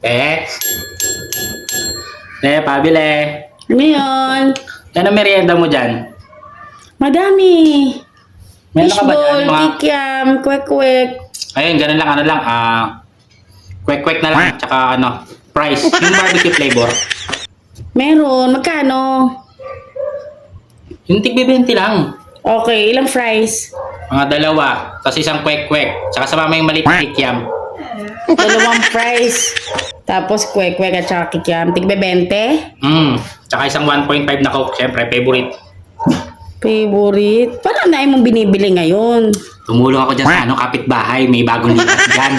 Eh, pabili. Ano yun? Yan ang merienda mo dyan. Madami. Meron ka ba dyan? Fishball, Mga... kikiam, kwek-kwek. Ayun, ganun lang, kwek-kwek na lang, tsaka fries. Yung barbecue flavor. Meron. Magkano? Yung tig-20 lang. Okay, ilang fries? Mga dalawa. Tapos isang kwek-kwek. Tsaka sa mama yung maliit na kikiam. 2 fries. Tapos kwek-kwek at saka kikiam. Tigbe 20? Tsaka isang 1.5 na Coke. Siyempre, favorite. Favorite? Parang na mong binibili ngayon. Tumulong ako dyan sa kapitbahay. May bagong lipat dyan.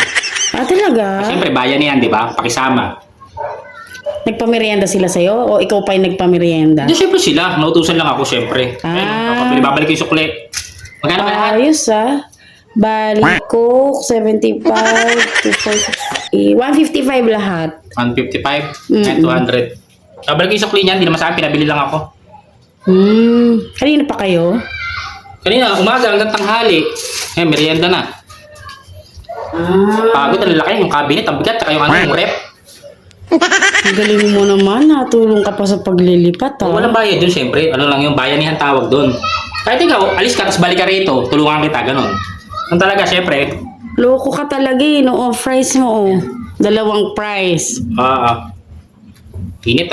Ah, talaga? Siyempre, bayan yan, di ba? Pakisama. Nagpamerienda sila sa'yo? O ikaw pa yung nagpamerienda? Hindi, siyempre sila. Nautusan lang ako, siyempre. Ayun, babalik yung sukli. Magkano ba lahat? Ayos Bali, Coke, 75, 240, 155 lahat. 155, 200. Babalik yung sukli niyan. Hindi naman sa akin, pinabili lang ako. Kanina pa kayo? Kanina, umaga hanggang tanghali. Merienda na. Pagod, ang laki. Yung cabinet, ang bigat. Tsaka yung rep. Ang galing mo naman. Natulong ka pa sa paglilipat. Walang bayad dun, siyempre. Ano lang yung bayanihan tawag dun. Kahit ikaw, alis ka, tapos balik ka rito. Tulungan kita, ganun. Ang talaga, siyempre. Loko ka talaga no? Fries mo 2 fries. Init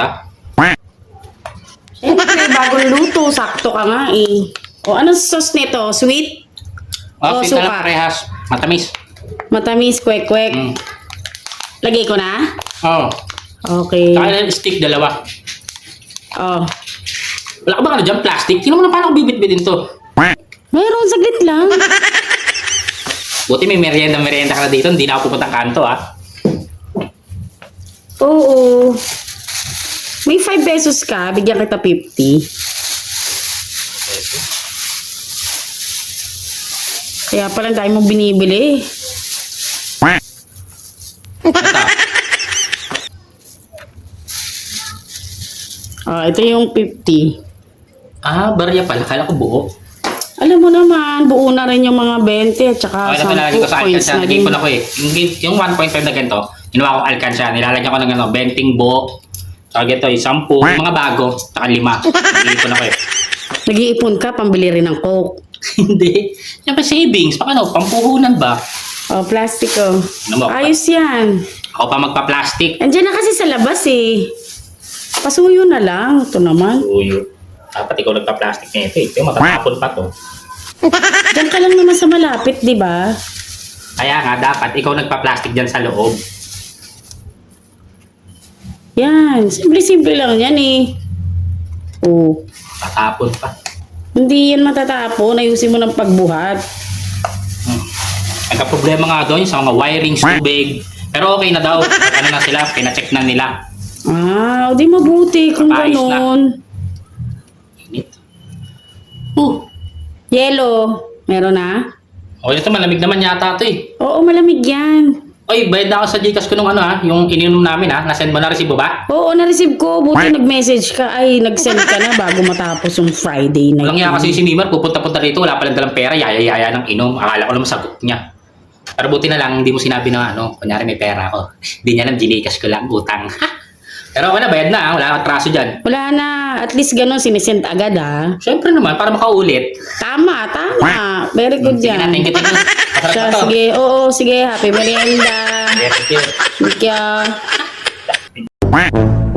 Siyempre, bagong luto. Sakto ka nga O, anong sauce nito? Sweet? O, sweet na lang suka? parehas. Matamis. Matamis, kwek-kwek. Lagay ko na? Okay. Saka stick, dalawa. Wala ka ba dyan? Plastic? Tingnan mo na paano ko bibit-bitin to. Mayroon, saglit lang. Buti may merienda ka na dito. Hindi na ako pupuntang kanto, Oo. May 5 pesos ka, bigyan kita 50. Kaya pala dahil mong binibili. Ito yung 50. Barya pala. Kala ko buo. Alam mo naman, buo na rin yung mga 20 at saka Okay na pinalagay ko sa 10 coins alkansya. na Nagay rin. ko na ko Yung 1.5 na ganito, ginawa ko alkansya. Nilalagyan ko ng 20 buo. Saka ganito, 10. Mga bago. Saka 5. Nagay ko na ko Nag-iipon ka, pambili rin ng Coke. Hindi. Siyempre savings. Baka pampuhunan ba? Plastic Ano mo? Ayos yan. Ako pa magpa-plastic. Andiyan na kasi sa labas Pasuyo na lang. Ito naman. Uyo. Dapat ikaw nagpa-plastic na ito. Ito matatapon pa to. Diyan ka lang naman sa malapit, di ba? Kaya nga, dapat ikaw nagpa-plastic dyan sa loob. Yan. Simple-simple lang yan Tatapon pa. Hindi yan matatapon. Ayusin mo ng pagbuhat. Nagka-problema nga doon sa mga wirings, tubig. Pero okay na daw. Ano na sila, pina-check na nila. Di mabuti kung Ayos na. ganon. Init. Yellow. Meron na? Ito malamig naman yata ito Oo, malamig yan. Oy, bayad na ako sa Gcash ko nung yung ininom namin Nasend mo na, receive mo ba? Oo, na-receive ko. Buti nag-message ka. Nag-send ka na bago matapos yung Friday night. Walang nga kasi si Mimar, pupunta-punta rito, wala palang dalang pera, yaya-yaya ng inom. Akala ko naman sagot niya. Pero buti na lang, hindi mo sinabi na kunyari may pera ako. Hindi niya alam, Gcash ko lang, utang. Pero okay na, bayad na wala kang atraso dyan. Wala na. At least ganun, sinisend agad Siyempre naman, para makaulit. Tama. Very good Sige yan. na, thank you. Masarap na to. Sige, sige. Happy merienda. Yes, thank you. Thank you.